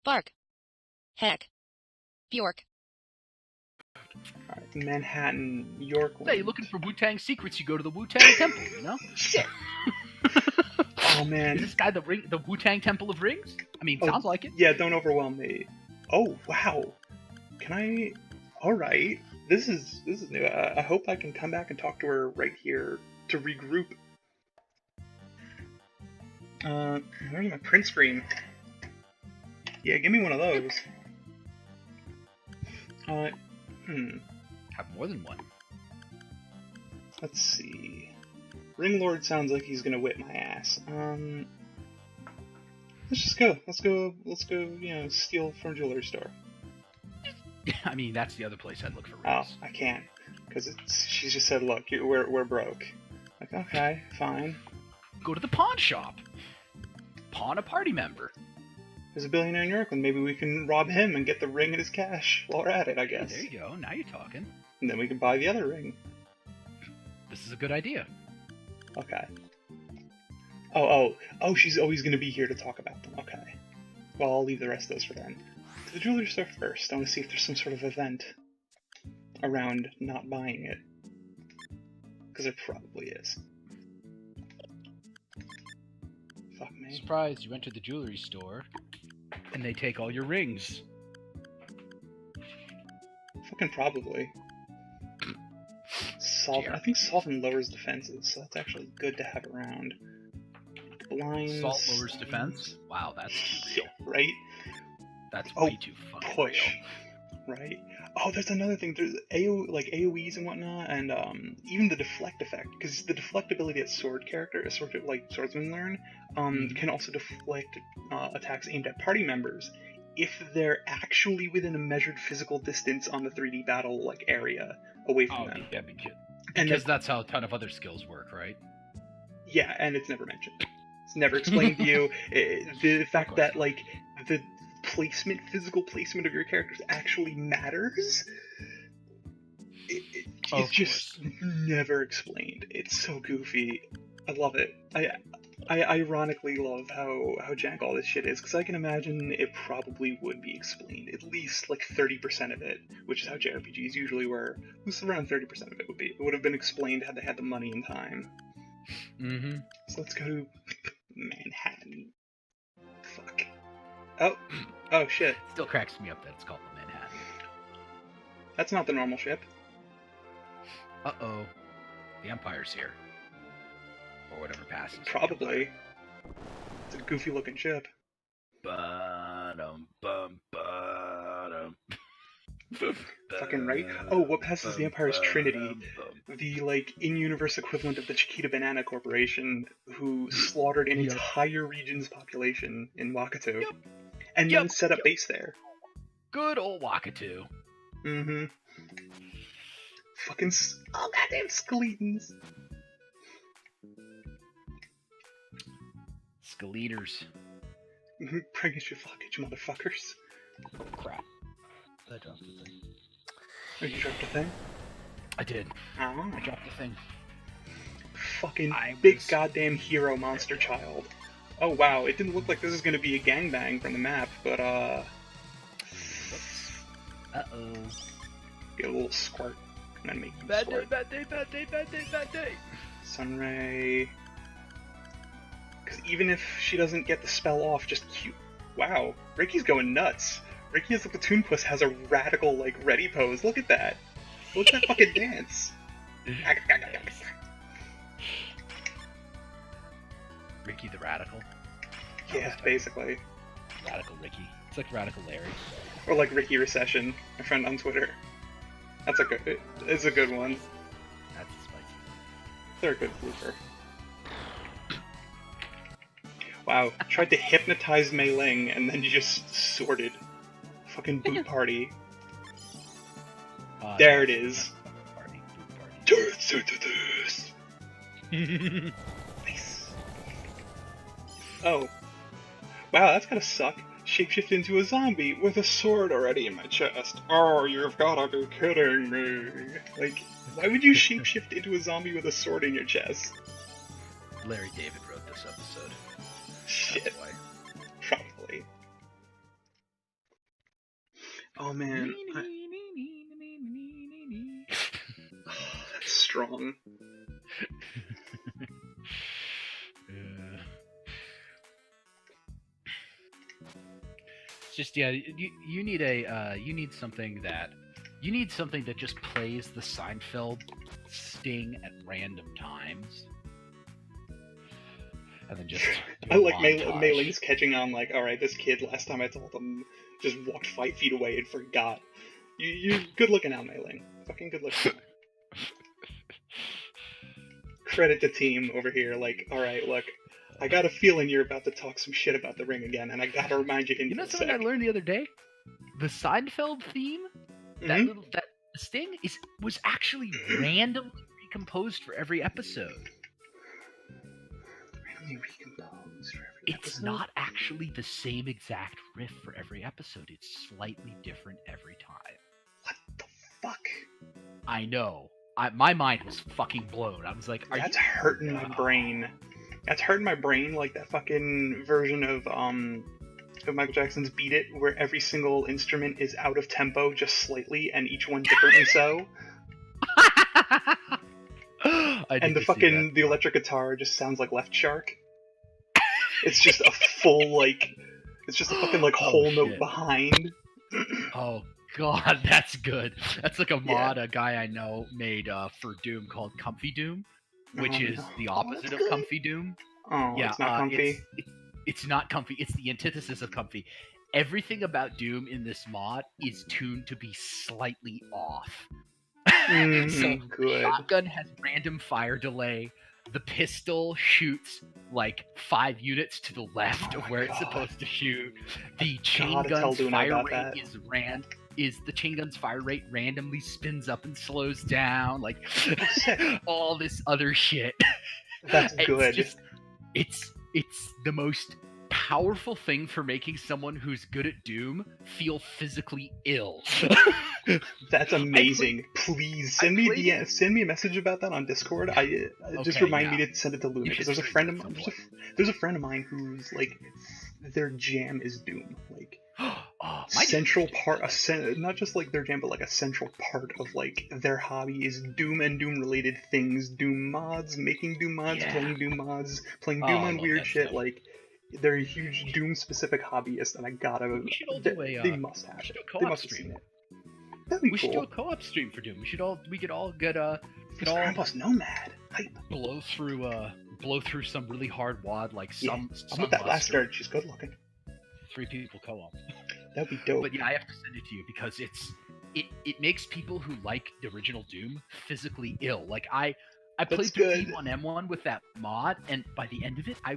Bark. Heck. Bjork. Alright, Manhattan, York. Hey, you're looking for Wu-Tang secrets, you go to the Wu-Tang Temple, you know? Shit. Oh man. Is this guy the Wu-Tang Temple of Rings? I mean, sounds like it. Yeah, don't overwhelm me. Oh wow. Can I? All right. This is new. I hope I can come back and talk to her right here to regroup. Where's my print screen? Yeah, give me one of those. Have more than one. Let's see. Ringlord sounds like he's gonna whip my ass. Let's just go. Let's go. You know, steal from a jewelry store. I mean, that's the other place I'd look for Oh, rings. I can't, because she just said, "Look, we're broke." Like, okay, fine. Go to the pawn shop. Pawn a party member. There's a billionaire in Yorkland. Maybe we can rob him and get the ring and his cash while we're at it, I guess. Hey, there you go. Now you're talking. And then we can buy the other ring. This is a good idea. Okay. Oh, she's always going to be here to talk about them. Okay. Well, I'll leave the rest of those for then. To the jewelry store first. I want to see if there's some sort of event around not buying it. Because there probably is. Fuck me. Surprise, you went to the jewelry store, and they take all your rings. Fucking probably. I think Solvent lowers defenses, so that's actually good to have around. Blinds. Salt lowers defense? Wow, that's too real. Yeah, right? That's way too fucking push. real. Right? Oh, there's another thing. There's AoEs and whatnot, and even the deflect effect, because the deflect ability that swordsmen learn, can also deflect attacks aimed at party members if they're actually within a measured physical distance on the 3D battle area away from them. Yeah, because And that's how a ton of other skills work, right? Yeah, and it's never mentioned. It's never explained to you. The fact that the physical placement of your characters actually matters. It's just never explained. It's so goofy. I love it. I ironically love how jank all this shit is, because I can imagine it probably would be explained. At least 30% of it, which is how JRPGs usually were. At least around 30% of it would have been explained had they had the money and time. Mm-hmm. So let's go to Manhattan. Fuck. Oh shit. Still cracks me up that it's called the Manhattan. That's not the normal ship. Uh-oh. The Empire's here. Or whatever passes. Probably. It's a goofy looking ship. Ba-dum, bum, ba-dum. Fucking right. Oh, what passes the Empire's Trinity? The in-universe equivalent of the Chiquita Banana Corporation, who slaughtered an entire region's population in Wakatu, and then set up base there. Good old Wakatu. Mm-hmm. Fucking goddamn skeletons. Skeleters. Pregnant your luggage, motherfuckers. Oh crap. I dropped the thing. Oh, you dropped a thing? I did. Oh. I dropped the thing. Fucking big goddamn hero monster child. Oh wow, it didn't look like this was gonna be a gangbang from the map, but Uh-oh. get a little squirt, and then make you Bad squirt. day. Sunray. Because even if she doesn't get the spell off, just cute. Wow, Ricky's going nuts. Ricky as a platoon puss has a radical, ready pose. Look at that. Look at that fucking dance. Ricky the Radical? Yeah, basically. Radical Ricky. It's like Radical Larry. Or like Ricky Recession, my friend on Twitter. It's a good one. That's spicy. They're a good blooper. Wow, tried to hypnotize Mei Ling and then you just sorted. Fucking boot party. There it is. Party. Nice. Oh. Wow, that's gotta suck. Shapeshift into a zombie with a sword already in my chest. Oh, you've gotta be kidding me. Why would you shapeshift into a zombie with a sword in your chest? Larry David wrote this episode. Shit. That's why. Probably. man, that's strong. It's just you need something that just plays the Seinfeld sting at random times, and then just I like Mei Ling's catching on, like, alright, this kid, last time I told him, just walked 5 feet away and forgot. You're good looking out, Mei Ling. Fucking good looking out. Credit the team over here, like, alright, look, I got a feeling you're about to talk some shit about the ring again, and I gotta remind you in You know a something sec. I learned the other day? The Seinfeld theme, that sting, was actually randomly recomposed for every episode. Randomly recomposed for every It's episode? not actually the same exact riff for every episode. It's slightly different every time. What the fuck? I know. My mind was fucking blown. I was like, That's hurting my brain. That's hurting my brain, like that fucking version of Michael Jackson's Beat It, where every single instrument is out of tempo just slightly, and each one differently so. And the electric guitar just sounds like Left Shark. It's just a full, like, it's just a fucking, like, whole note behind. Oh god, that's good. That's like a mod a guy I know made for Doom called Comfy Doom, which is the opposite of Comfy Doom. Oh, yeah, it's not comfy? It's not comfy. It's the antithesis of comfy. Everything about Doom in this mod is tuned to be slightly off. So good. shotgun has random fire delay. The pistol shoots like 5 units to the left of where it's supposed to shoot. The chain gun's fire rate the chain gun's fire rate randomly spins up and slows down, like all this other shit. That's good. It's the most powerful thing for making someone who's good at Doom feel physically ill. That's amazing. Please send me a message about that on Discord. Just remind me to send it to Luna, because there's a friend of mine who's like, their jam is Doom, like central part, not just like their jam, but like a central part of like their hobby is Doom and Doom related things, Doom mods, making Doom mods, playing Doom mods, playing Doom on weird shit, like. They're a huge Doom-specific hobbyist, and I gotta. We should all do they must have it. They must have seen it. That'd be cool. We should do a co-op stream for Doom. We could all get Grandpa's Nomad. Hype. Blow through some really hard wad, like some. I'm with that last nerd. She's good looking. 3 people co-op. That'd be dope. But yeah, I have to send it to you because it makes people who like the original Doom physically ill. Like I played through E1M1 with that mod, and by the end of it, I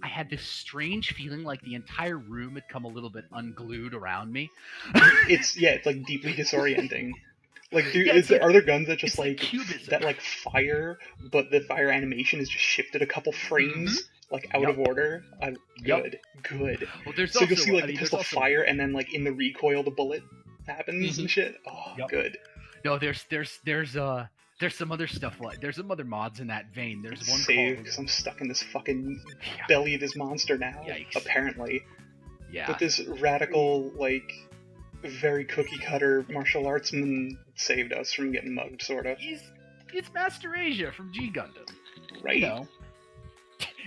had this strange feeling like the entire room had come a little bit unglued around me. It's like deeply disorienting. Like, dude, are there guns that just like that like fire, but the fire animation is just shifted a couple frames, like out of order? Good. Well, there's so you'll see like the pistol fire, and then like in the recoil, the bullet happens and shit. Oh, good. No, there's some other stuff there's some other mods in that vein. There's one because I'm stuck in this fucking belly of this monster now. Yikes. Apparently. Yeah. But this radical, like, very cookie cutter martial artsman saved us from getting mugged, sorta. It's Master Asia from G Gundam. Right. You know.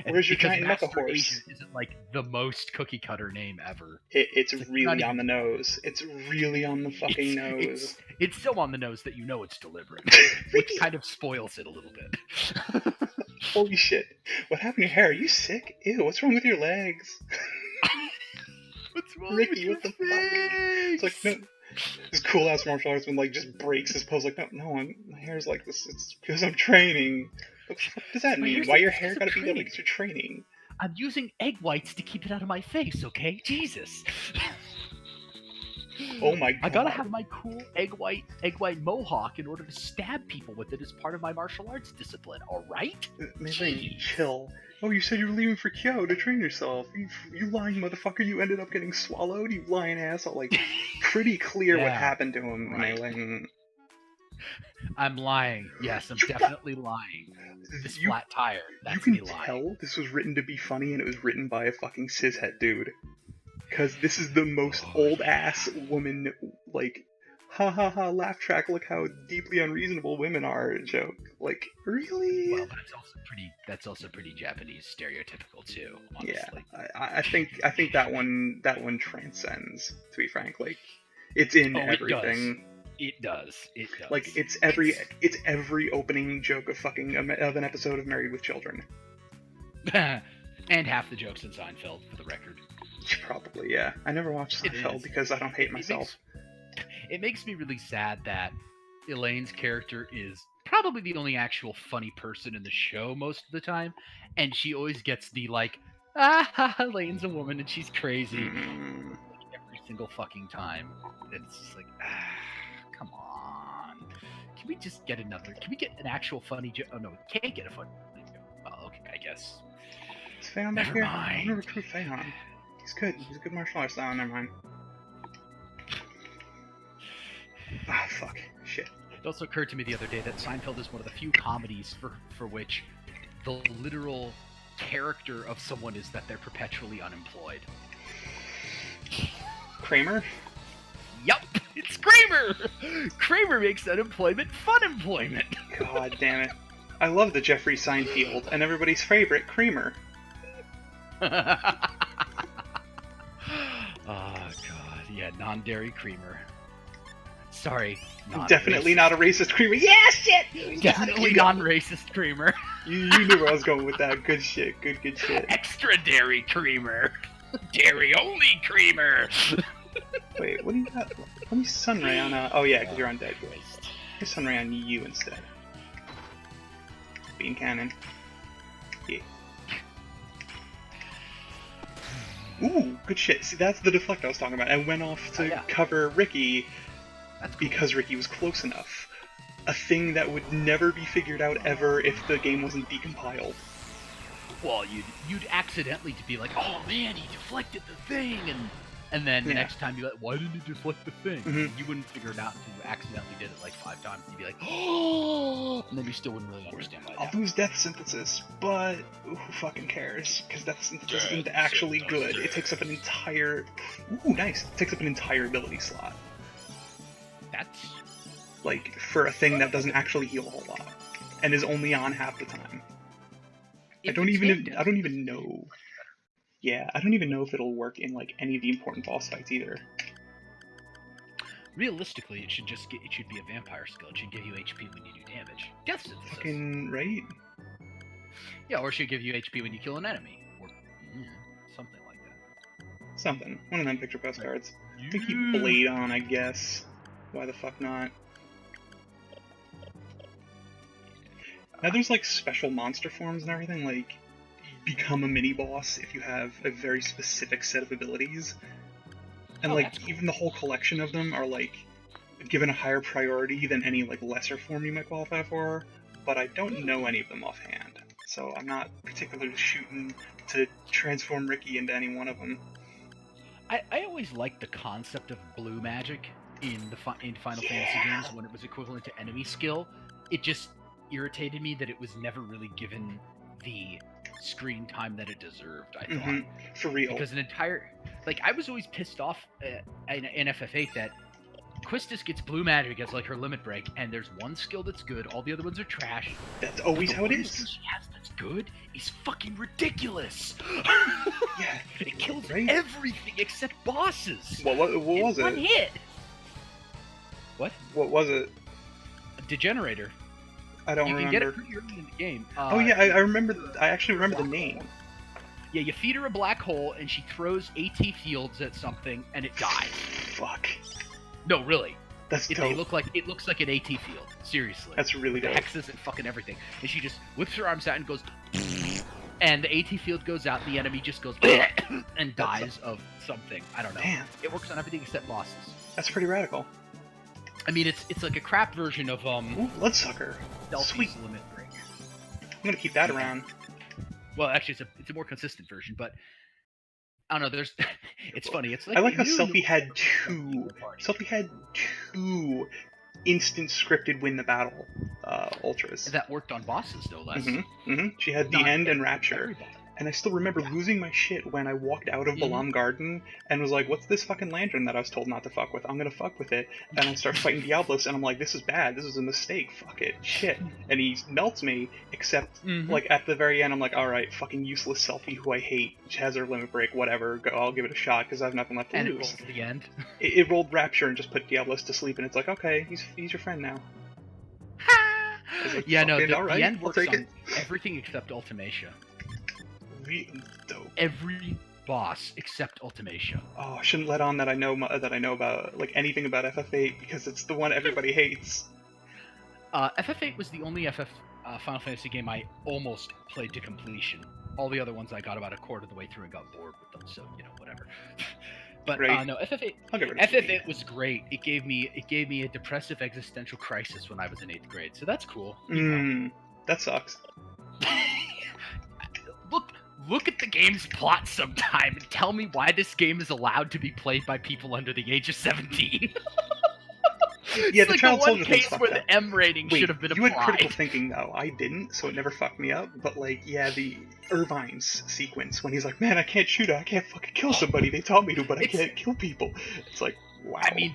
Where's your giant mecha horse? Asia isn't like the most cookie cutter name ever. It's really on the nose. It's really on the fucking nose. It's so on the nose that you know it's deliberate, which kind of spoils it a little bit. Holy shit! What happened to your hair? Are you sick? Ew! What's wrong with your legs? What's wrong Ricky, with what the fuck? It's like no. This cool ass martial artsman like just breaks his pose like no, my hair's like this. It's because I'm training. What the fuck does that mean? Why your hair gotta be that way because you're training? I'm using egg whites to keep it out of my face, okay? Jesus. Oh my god. I gotta have my cool egg white mohawk in order to stab people with it as part of my martial arts discipline, alright? Maybe chill. Oh, you said you were leaving for Kyo to train yourself. You lying motherfucker, you ended up getting swallowed, you lying asshole. Like, pretty clear what happened to him. Right. I'm lying. Yes, I'm definitely lying. This flat tire, that's me lying. You can tell this was written to be funny and it was written by a fucking cishet dude. Because this is the most old-ass woman, like, ha ha ha, laugh track, look how deeply unreasonable women are joke. Like, really? Well, that's also pretty Japanese stereotypical too, honestly. Yeah, I think that one transcends, to be frank. Like, it's in everything. It does. Like, it's every opening joke of of an episode of Married with Children. And half the jokes in Seinfeld, for the record. Probably, yeah. I never watched Seinfeld because I don't hate myself. It makes me really sad that Elaine's character is probably the only actual funny person in the show most of the time, and she always gets the like, Elaine's a woman and she's crazy every single fucking time. It's just like, come on. Can we get an actual funny joke? Oh no, we can't get a funny joke. Well, okay, I guess. Is Feon back here? I want to recruit Feon. He's good. He's a good martial artist. Oh, never mind. Ah, fuck. Shit. It also occurred to me the other day that Seinfeld is one of the few comedies for which the literal character of someone is that they're perpetually unemployed. Kramer? Yup! It's Kramer! Kramer makes unemployment fun employment! God damn it. I love the Jeffrey Seinfeld and everybody's favorite, Kramer. Oh, God. Yeah, non-dairy creamer. Sorry. Definitely not a racist creamer. Yeah, shit! Definitely non-racist creamer. You knew where I was going with that. Good shit. Good shit. Extra dairy creamer. Dairy-only creamer. Wait, what do you got? Let me Sunray on oh yeah, because you're on Dead. Here's Sunray on you instead. Bean cannon. Yeah. Ooh, good shit. See, that's the deflect I was talking about. I went off to cover Ricky because Ricky was close enough. A thing that would never be figured out ever if the game wasn't decompiled. Well, you'd accidentally be like, oh man, he deflected the thing, and then the next time you're like, why didn't he deflect the thing? Mm-hmm. You wouldn't figure it out until you accidentally did it like 5 times. You'd be like, oh, and then you still wouldn't really understand why. I'll lose Death Synthesis, but who fucking cares? Because Death Synthesis isn't actually good. It takes up an entire... Ooh, nice. It takes up an entire ability slot. That's... Like, for a thing that doesn't actually heal a whole lot. And is only on half the time. I don't even know. Yeah, I don't even know if it'll work in like any of the important boss fights either. Realistically, it should be a vampire skill. It should give you HP when you do damage. Death Synthesis. Fucking right? Yeah, or it should give you HP when you kill an enemy. Or something like that. Something. One of them picture postcards. To keep Blade on, I guess. Why the fuck not? Now there's like special monster forms and everything, like you become a mini-boss if you have a very specific set of abilities. And like even the whole collection of them are like given a higher priority than any like lesser form you might qualify for, but I don't know any of them offhand. So I'm not particularly shooting to transform Ricky into any one of them. I always liked the concept of blue magic in Final Fantasy games when it was equivalent to enemy skill. It just irritated me that it was never really given the screen time that it deserved, I thought. For real. Because I was always pissed off in FF8 that Quistis gets blue magic as like her limit break, and there's one skill that's good, all the other ones are trash. That's always how it is. The one she has that's good is fucking ridiculous. Yeah. It kills everything except bosses. What was it? One hit. What? What was it? A Degenerator. I don't remember. You can get it pretty early in the game. Oh yeah, I remember. I actually remember the name. Yeah, you feed her a black hole, and she throws AT fields at something, and it dies. Fuck. No, really. That's dope. It looks like an AT field. Seriously. That's really dope. Hexes and fucking everything, and she just whips her arms out and goes, and the AT field goes out, and the enemy just goes and dies of something. I don't know. Damn. It works on everything except bosses. That's pretty radical. I mean, it's like a crap version of Ooh, Bloodsucker. Sweet. Limit Break. I'm gonna keep that around. Well, actually, it's a more consistent version, but I don't know. There's, it's funny. It's like I like how Selfie had two. Selfie had two instant scripted win the battle ultras. That worked on bosses, no less. She had the End and Rapture. Everybody. And I still remember losing my shit when I walked out of Balam Garden and was like, what's this fucking lantern that I was told not to fuck with? I'm gonna fuck with it. And I start fighting Diablos, and I'm like, this is bad. This is a mistake. Fuck it. Shit. And he melts me, except, like, at the very end, I'm like, alright, fucking useless selfie who I hate, which has her limit break, whatever. I'll give it a shot, because I have nothing left to lose. And it rolled to the end. It rolled Rapture and just put Diablos to sleep, and it's like, okay, he's your friend now. Like, yeah, no, the end works on everything except Ultimatia. Dope. Every boss except Ultimatia. Oh, I shouldn't let on that I know about like anything about FF8 because it's the one everybody hates. FF8 was the only Final Fantasy game I almost played to completion. All the other ones I got about a quarter of the way through and got bored with them, so whatever. But no, FF8 was great. It gave me a depressive existential crisis when I was in 8th grade, so that's cool. That sucks. Look at the game's plot sometime and tell me why this game is allowed to be played by people under the age of 17. Yeah, it's like the one case where the M rating should have been applied. You had critical thinking, though. I didn't, so it never fucked me up. But, like, yeah, the Irvine's sequence, when he's like, man, I can't shoot her, I can't fucking kill somebody, they taught me to, but I can't kill people. It's like, wow. I mean,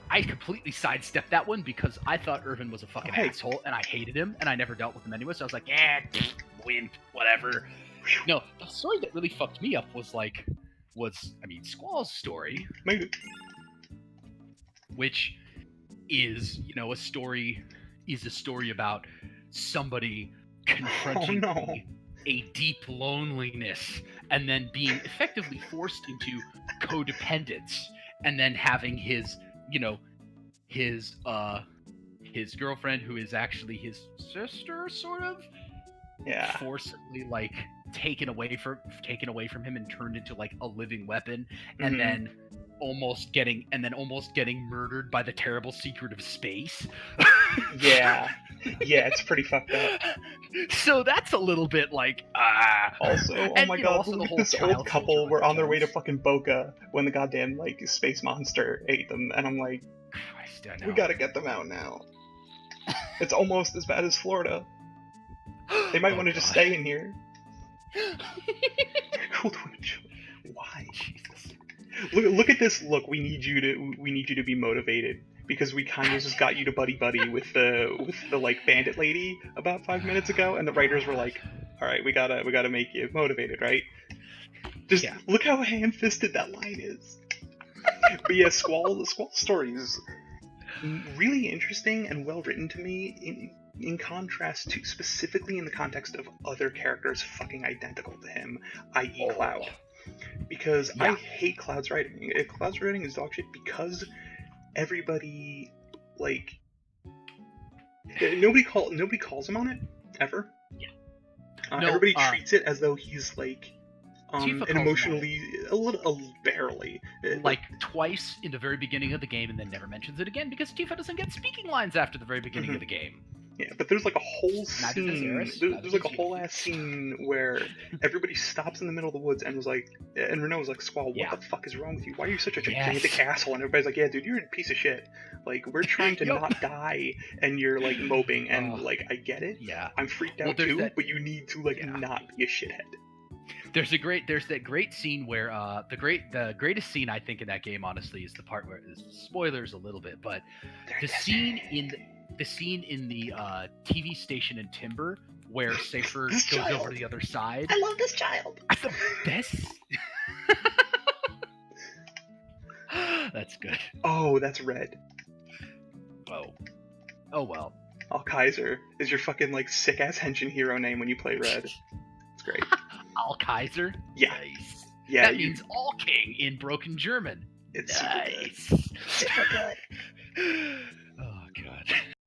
I completely sidestepped that one because I thought Irvin was a fucking asshole, and I hated him, and I never dealt with him anyway, so I was like, win, whatever. No, the story that really fucked me up was Squall's story. Maybe. Which is, a story about somebody confronting a deep loneliness and then being effectively forced into codependence and then having his girlfriend, who is actually his sister, sort of, forcibly taken away from him and turned into like a living weapon, and then almost getting murdered by the terrible secret of space. Yeah, it's pretty fucked up. So that's a little bit like Also, oh my god, look at this old couple were on their way to fucking Boca when the goddamn space monster ate them, and I'm like, Christ, I know. We gotta get them out now. It's almost as bad as Florida. They might want to just stay in here. Cool twitch. Why? Jesus. Look at this. Look, we need you to be motivated because we kind of just got you to buddy with the like bandit lady about 5 minutes ago, and the writers were like, all right, we gotta make you motivated, right? Just look how ham-fisted that line is. But yeah, Squall's story is really interesting and well written to me. In contrast to, specifically in the context of other characters fucking identical to him, i.e. Cloud. Because I hate Cloud's writing. Cloud's writing is dog shit because everybody, like, nobody calls him on it, ever. Yeah. Everybody treats it as though he's, like, an emotionally, a little, barely. Like, twice in the very beginning of the game and then never mentions it again because Tifa doesn't get speaking lines after the very beginning of the game. Yeah, but there's like a whole scene. There's like a whole ass scene where everybody stops in the middle of the woods and was like, and Renault was like, Squall, what the fuck is wrong with you? Why are you such a gigantic asshole? And everybody's like, yeah, dude, you're a piece of shit. Like, we're trying to not die, and you're like moping, and like, I get it. Yeah. I'm freaked out too, but you need to like not be a shithead. There's that great scene where the greatest scene I think in that game, honestly, is the part where spoilers a little bit, but the scene in the TV station in Timber where Safer goes over to the other side. I love this child. That's the best. That's good. Oh, that's Red. Oh well. Al Kaiser is your fucking like sick ass henshin hero name when you play Red. It's great. Al Kaiser? Yeah. Nice. Yeah. That means All King in broken German. It's nice. Super good. Oh god.